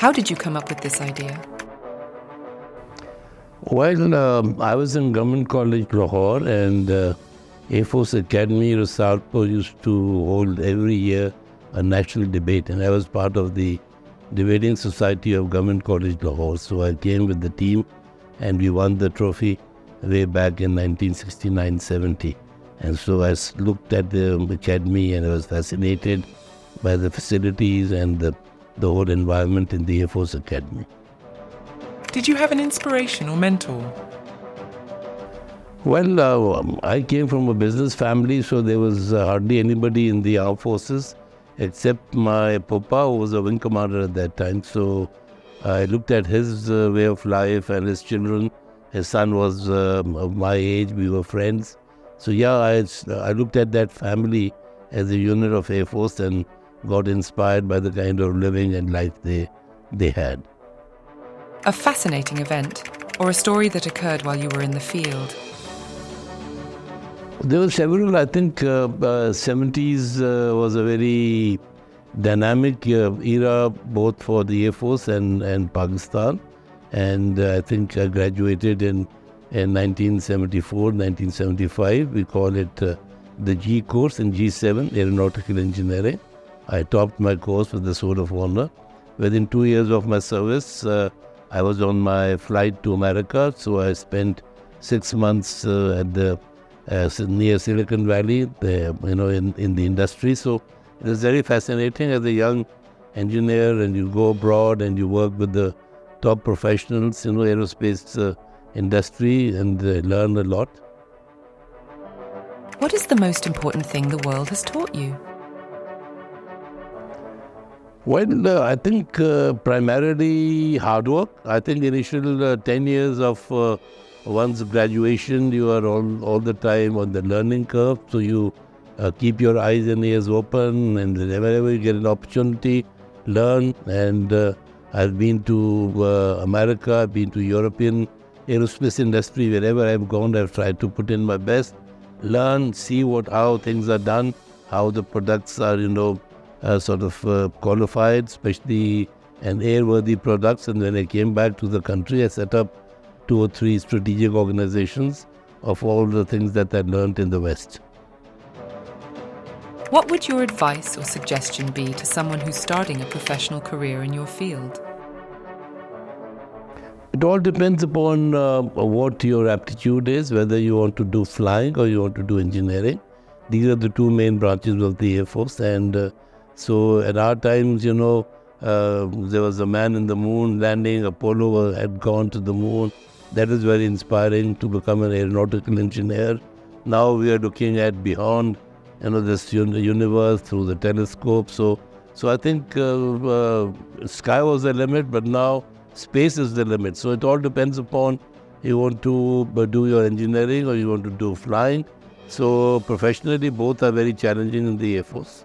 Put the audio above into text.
How did you come up with this idea? Well, I was in Government College, Lahore, and Air Force Academy, Rasalpur used to hold every year a national debate, and I was part of the debating society of Government College, Lahore. So I came with the team, and we won the trophy way back in 1969-70. And so I looked at the academy, and I was fascinated by the facilities and the whole environment in the Air Force Academy. Did you have an inspiration or mentor? Well, I came from a business family, so there was hardly anybody in the armed forces except my papa, who was a wing commander at that time. So I looked at his way of life and his children. His son was of my age. We were friends. So yeah, I looked at that family as a unit of Air Force and got inspired by the kind of living and life they had. A fascinating event, or a story that occurred while you were in the field? There were several. I think 70s was a very dynamic era, both for the Air Force and Pakistan. And I think I graduated in 1974, 1975. We call it the G course in G7, Aeronautical Engineering. I topped my course with the Sword of Honor. Within 2 years of my service, I was on my flight to America. So I spent 6 months at the near Silicon Valley, in the industry. So it was very fascinating as a young engineer, and you go abroad and you work with the top professionals, aerospace industry, and learn a lot. What is the most important thing the world has taught you? Well, I think primarily hard work. I think the initial 10 years of one's graduation, you are all the time on the learning curve. So you keep your eyes and ears open, and whenever you get an opportunity, learn. And I've been to America, I've been to European aerospace industry. Wherever I've gone, I've tried to put in my best, learn, see how things are done, how the products are, qualified, especially and airworthy products. And when I came back to the country, I set up 2 or 3 strategic organizations of all the things that I learned in the West. What would your advice or suggestion be to someone who's starting a professional career in your field? It all depends upon what your aptitude is, whether you want to do flying or you want to do engineering. These are the 2 main branches of the Air Force. And so at our times, there was a man in the moon landing. Apollo had gone to the moon. That is very inspiring, to become an aeronautical engineer. Now we are looking at beyond, this universe through the telescope. So I think sky was the limit, but now space is the limit. So it all depends upon you want to do your engineering or you want to do flying. So professionally, both are very challenging in the Air Force.